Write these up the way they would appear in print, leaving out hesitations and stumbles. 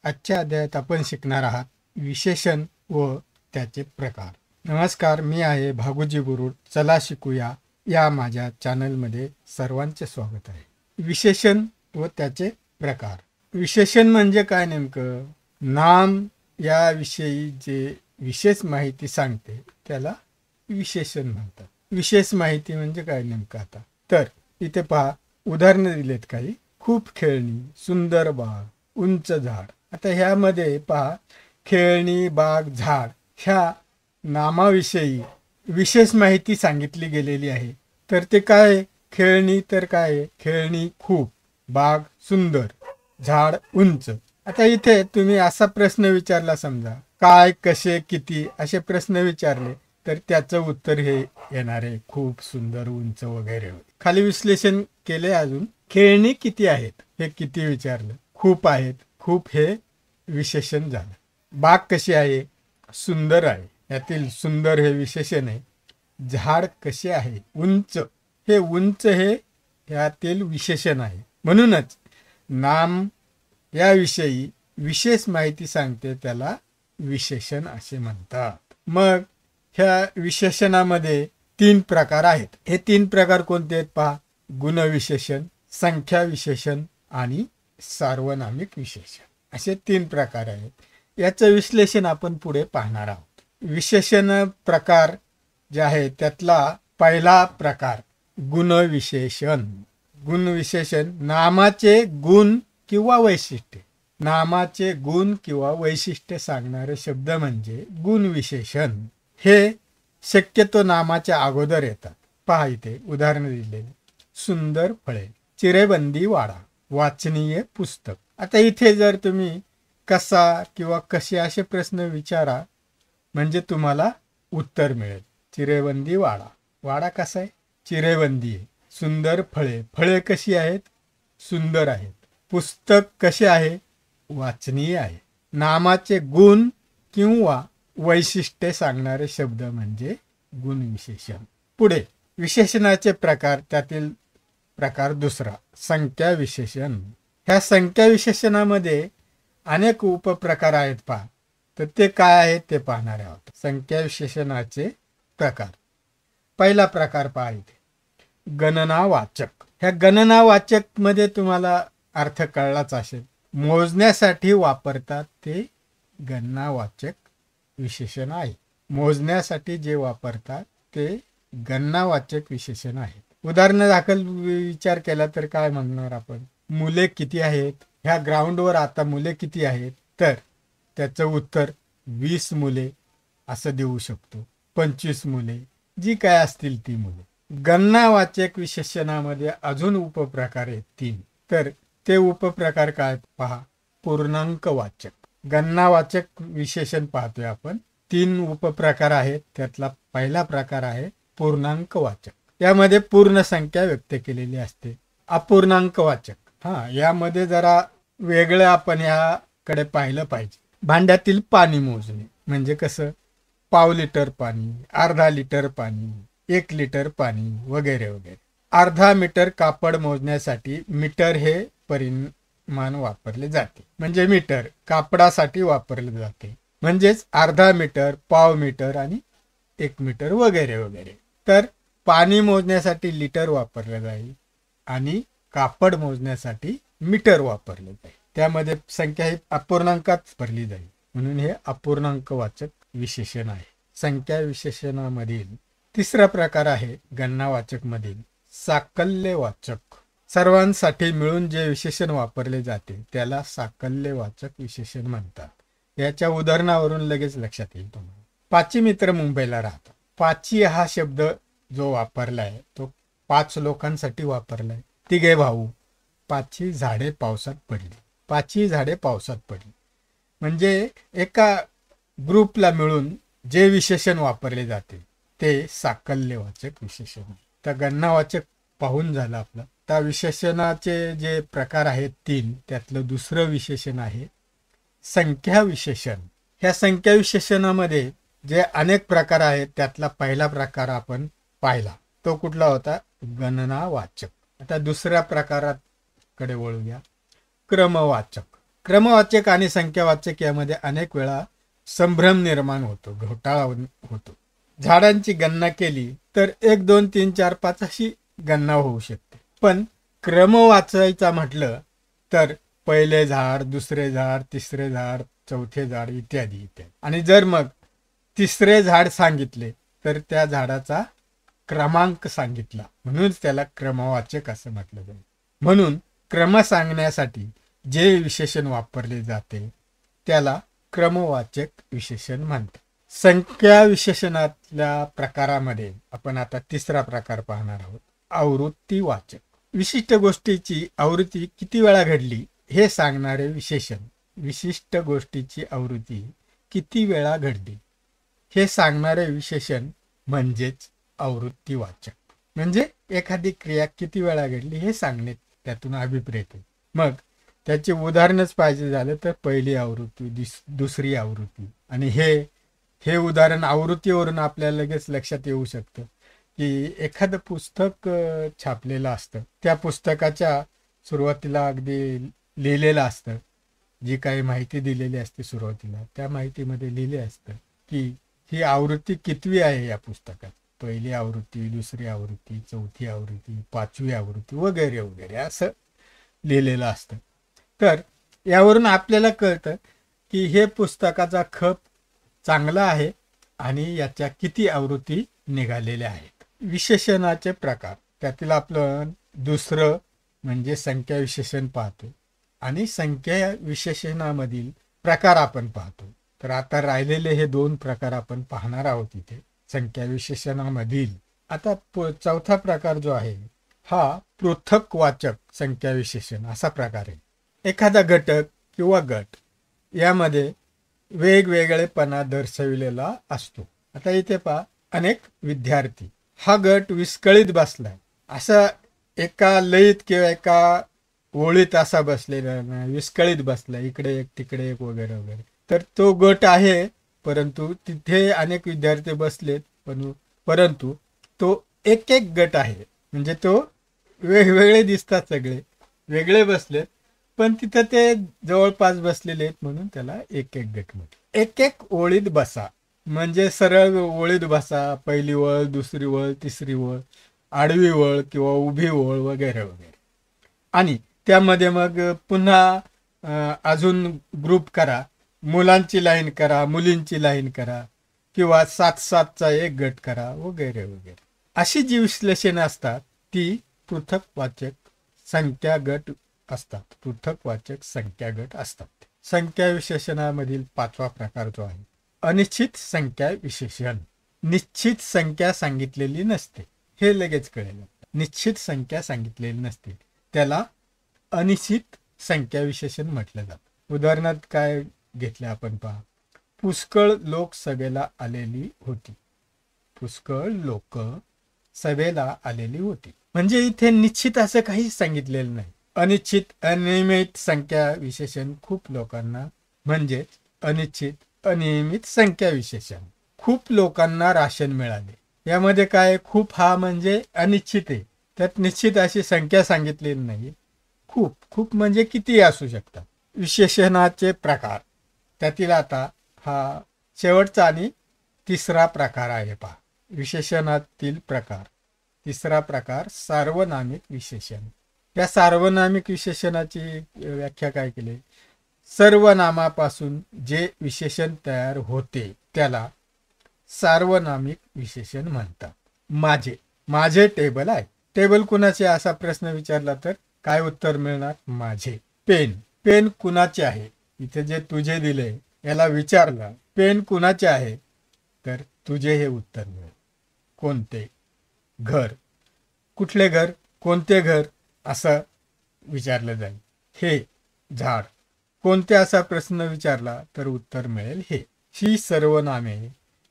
आजच्या अध्यायात आपण शिकणार आहात विशेषण व त्याचे प्रकार. नमस्कार, मी आहे भागुजी गुरुड. चला शिकूया या माझ्या चॅनलमध्ये सर्वांचे स्वागत आहे. विशेषण व त्याचे प्रकार. विशेषण म्हणजे काय नेमकं? नाम याविषयी जे विशेष माहिती सांगते त्याला विशेषण म्हणतात. विशेष माहिती म्हणजे काय नेमकं? आता तर इथे पहा, उदाहरणं दिलेत काही. खूप खेळणी, सुंदर बाग, उंच झाड. आता ह्यामध्ये पहा, खेळणी, बाग, झाड ह्या नामाविषयी विशेष माहिती सांगितली गेलेली आहे. तर ते काय? खेळणी तर काय? खेळणी खूप, बाग सुंदर, झाड उंच. आता इथे तुम्ही असा प्रश्न विचारला, समजा काय, कसे, किती असे प्रश्न विचारले तर त्याचं उत्तर हे येणार आहे, खूप, सुंदर, उंच वगैरे. खाली विश्लेषण केले. अजून खेळणी किती आहेत हे किती विचारलं, खूप आहेत, खूप हे विशेषण झालं. बाग कशी आहे? सुंदर आहे, यातील सुंदर हे विशेषण आहे. झाड कसे आहे? उंच, हे उंच हे यातील विशेषण आहे. म्हणूनच नाम याविषयी विशेष माहिती सांगते त्याला विशेषण असे म्हणतात. मग ह्या विशेषणामध्ये 3 प्रकार आहेत. हे 3 प्रकार कोणते आहेत पहा? गुणविशेषण, संख्या विशेषण आणि सार्वनामिक विशेषण, असे 3 प्रकार आहेत. याचं विश्लेषण आपण पुढे पाहणार आहोत. विशेषण प्रकार जे आहे त्यातला पहिला प्रकार गुणविशेषण. गुणविशेषण नामाचे गुण किंवा वैशिष्ट्य. नामाचे गुण किंवा वैशिष्ट्य सांगणारे शब्द म्हणजे गुणविशेषण. हे शक्यतो नामाच्या अगोदर येतात. पहा, इथे उदाहरण दिलेले. सुंदर फळे, चिरेबंदी वाडा, वाचनीय पुस्तक. आता इथे जर तुम्ही कसा किंवा कसे असे प्रश्न विचारा म्हणजे तुम्हाला उत्तर मिळेल. चिरेबंदी वाडा, वाडा कसा आहे? चिरेबंदी आहे. सुंदर फळे, फळे कशी आहेत? सुंदर आहेत. पुस्तक कसे आहे? वाचनीय आहे. नामाचे गुण किंवा वैशिष्ट्ये सांगणारे शब्द म्हणजे गुणविशेषण. पुढे विशेषणाचे प्रकार. त्यातील प्रकार दुसरा संख्या विशेषण. ह्या संख्या विशेषणामध्ये अनेक उपप्रकार आहेत पहा. तर ते काय आहेत ते पाहणार आहोत. संख्या विशेषणाचे प्रकार. पहिला प्रकार पहा इथे, गणनावाचक. ह्या गणनावाचक मध्ये तुम्हाला अर्थ कळलाच असेल. मोजण्यासाठी वापरतात ते गणनावाचक विशेषण आहे. मोजण्यासाठी जे वापरतात ते गणनावाचक विशेषण आहे. उदाहरणादाखल विचार केला तर काय म्हणणार आपण? मुले किती आहेत? ह्या ग्राउंडवर आता मुले किती आहेत? तर त्याचं उत्तर 20 मुले असं देऊ शकतो. 25 मुले, जी काय असतील ती मुले. गणनावाचक विशेषणामध्ये अजून उपप्रकार आहेत 3. तर ते उपप्रकार काय पहा. पूर्णांकवाचक. गणनावाचक विशेषण पाहतोय आपण. 3 उपप्रकार आहेत. त्यातला पहिला प्रकार आहे पूर्णांकवाचक. यामध्ये पूर्ण संख्या व्यक्त केलेली असते. अपूर्णांकवाचक, यामध्ये जरा वेगळं आपण याकडे पाहिलं पाहिजे. भांड्यातील पाणी मोजणे म्हणजे कसं? पाव लिटर पाणी, अर्धा लिटर पाणी, 1 लिटर पाणी वगैरे वगैरे. अर्धा मीटर कापड मोजण्यासाठी मीटर हे परिमाण वापरले जाते. म्हणजे मीटर कापडासाठी वापरले जाते. म्हणजेच अर्धा मीटर, पाव मीटर आणि 1 मीटर वगैरे वगैरे. तर पाणी मोजण्यासाठी लिटर वापरले जाईल आणि कापड मोजण्यासाठी मीटर वापरले जाईल. त्यामध्ये संख्या ही अपूर्णांकात भरली जाईल. म्हणून हे अपूर्णांकवाचक विशेषण आहे. संख्या विशेषणामधील तिसरा प्रकार आहे गणनावाचक मधील साकल्यवाचक. सर्वांसाठी मिळून जे विशेषण वापरले जाते त्याला साकल्यवाचक विशेषण म्हणतात. याच्या उदाहरणावरून लगेच लक्षात येईल तुम्हाला. 5 मित्र मुंबईला राहतात. 5 हा शब्द जो वापरलाय तो 5 लोकांसाठी वापरलाय. 3 भाऊ. 5 झाडे पावसात पडली. 5 झाडे पावसात पडली म्हणजे एका ग्रुपला मिळून जे विशेषण वापरले जाते ते साकल्यवाचक विशेषण. तर गणनावाचक पाहून झालं आपलं. त्या विशेषणाचे जे प्रकार आहेत 3, त्यातलं दुसरं विशेषण आहे संख्या विशेषण. ह्या संख्या विशेषणामध्ये जे अनेक प्रकार आहेत त्यातला पहिला प्रकार आपण पाहिला. तो कुठला होता? गणनावाचक. आता दुसऱ्या प्रकाराकडे वळूया, क्रमवाचक. क्रमवाचक आणि संख्यावाचक यामध्ये अनेक वेळा संभ्रम निर्माण होतो, घोटाळा होतो. झाडांची गणना केली तर 1 2 3 4 5 अशी गणना होऊ शकते. पण क्रम वाचायचा म्हटलं तर पहिले झाड, दुसरे झाड, तिसरे झाड, चौथे झाड इत्यादी इत्यादी. आणि जर मग तिसरे झाड सांगितले तर त्या झाडाचा क्रमांक सांगितला, म्हणून त्याला क्रमवाचक असं म्हटलं जाईल. म्हणून क्रम सांगण्यासाठी जे विशेषण वापरले जाते त्याला क्रमवाचक विशेषण म्हणतात. संख्या विशेषणातल्या प्रकारामध्ये आपण आता तिसरा प्रकार पाहणार आहोत, आवृत्तीवाचक. विशिष्ट गोष्टीची आवृत्ती किती वेळा घडली हे सांगणारे विशेषण. विशिष्ट गोष्टीची आवृत्ती किती वेळा घडली हे सांगणारे विशेषण म्हणजेच आवृत्तीवाचक. म्हणजे एखादी क्रिया किती वेळा घडली हे सांगणे त्यातून अभिप्रेत आहे. मग त्याचे उदाहरणच पाहिजे झालं तर पहिली आवृत्ती, दुसरी आवृत्ती. आणि हे उदाहरण आवृत्तीवरून आपल्याला लगेच लक्षात येऊ शकतं की एखादं पुस्तक छापलेलं असतं, त्या पुस्तकाच्या सुरुवातीला अगदी लिहिलेलं असतं, जी काही माहिती दिलेली असते सुरुवातीला त्या माहितीमध्ये लिहिले असतं की ही आवृत्ती कितवी आहे या पुस्तकात. पहिली आवृत्ती, दुसरी आवृत्ती, चौथी आवृत्ती, पाचवी आवृत्ती वगैरे वगैरे असं लिहिलेलं असतं. तर यावरून आपल्याला कळतं की हे पुस्तकाचा खप चांगला आहे आणि याच्या किती आवृत्ती निघालेल्या आहेत. विशेषणाचे प्रकार, त्यातील आपलं दुसरं म्हणजे संख्या विशेषण पाहतो आणि संख्या विशेषणामधील प्रकार आपण पाहतो. तर आता राहिलेले हे 2 प्रकार आपण पाहणार आहोत इथे संख्या विशेषणामधील. आता चौथा प्रकार जो आहे हा पृथकवाचक संख्या विशेषण असा प्रकार आहे. एखादा घटक किंवा गट यामध्ये वेगवेगळेपणा दर्शविलेला असतो. आता इथे पहा, अनेक विद्यार्थी, हा गट विस्कळीत बसलाय, असा एका लयीत किंवा एका ओळीत असा बसलेला नाही, विस्कळीत बसलाय, इकडे एक तिकडे एक वगैरे वगैरे. तर तो गट आहे, परंतु तिथे अनेक विद्यार्थी बसलेत, परंतु तो एक एक गट आहे. म्हणजे तो वेगवेगळे दिसतात, सगळे वेगळे बसलेत, पण तिथं ते जवळपास बसलेले आहेत म्हणून त्याला एक एक गट म्हणतात. एक एक ओळीत बसा म्हणजे सरळ ओळीत बसा, पहिली वळ, दुसरी वळ, तिसरी वळ, आडवी वळ किंवा उभी वळ वगैरे वगैरे. आणि त्यामध्ये मग पुन्हा अजून ग्रुप करा, मुलांची लाईन करा, मुलींची लाईन करा किंवा 7-7चा एक गट करा वगैरे वगैरे. अशी जी विश्लेषणे असतात ती पृथकवाचक संख्या गट असतात, पृथकवाचक संख्या गट असतात. संख्या विशेषणामधील 5वा प्रकार जो आहे अनिश्चित संख्या विशेषण. निश्चित संख्या सांगितलेली नसते, हे लगेच कळेल. निश्चित संख्या सांगितलेली नसते त्याला अनिश्चित संख्या विशेषण म्हटलं जातं. उदाहरणार्थ काय घेतलं आपण पहा, पुष्कळ लोक सभेला आलेली होती. पुष्कळ लोक सभेला आलेली होती म्हणजे इथे निश्चित असं काही सांगितलेलं नाही. अनिश्चित, अनियमित संख्या विशेषण खूप लोकांना म्हणजे अनिश्चित, अनियमित संख्या विशेषण. खूप लोकांना राशन मिळाले, यामध्ये काय, खूप हा म्हणजे अनिश्चित आहे, त्यात निश्चित अशी संख्या सांगितलेली नाही. खूप खूप म्हणजे किती असू शकतात. विशेषणाचे प्रकार, त्यातील आता हा शेवटचा आणि तिसरा प्रकार आहे पहा. विशेषणातील प्रकार तिसरा प्रकार सार्वनामिक विशेषण. या सार्वनामिक विशेषणाची व्याख्या काय केली, सर्वनामापासून जे विशेषण तयार होते त्याला सार्वनामिक विशेषण म्हणतात. माझे टेबल आहे. टेबल कुणाचे असा प्रश्न विचारला तर काय उत्तर मिळणार, माझे. पेन कुणाचे आहे, इथे जे तुझे दिले याला विचारलं पेन कुणाचे आहे तर तुझे हे उत्तर मिळेल. कोणते, घर, कुठले घर, कोणते घर असं विचारलं जाईल. हे झाड, कोणते असा प्रश्न विचारला तर उत्तर मिळेल हे. ही सर्वनामे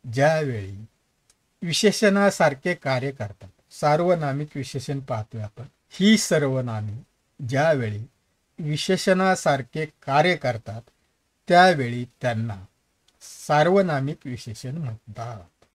ज्यावेळी विशेषणासारखे कार्य करतात, सार्वनामिक विशेषण पाहतोय आपण. ही सर्वनामे ज्यावेळी विशेषणासारखे कार्य करतात त्यावेळी त्यांना सार्वनामिक विशेषण म्हणतात.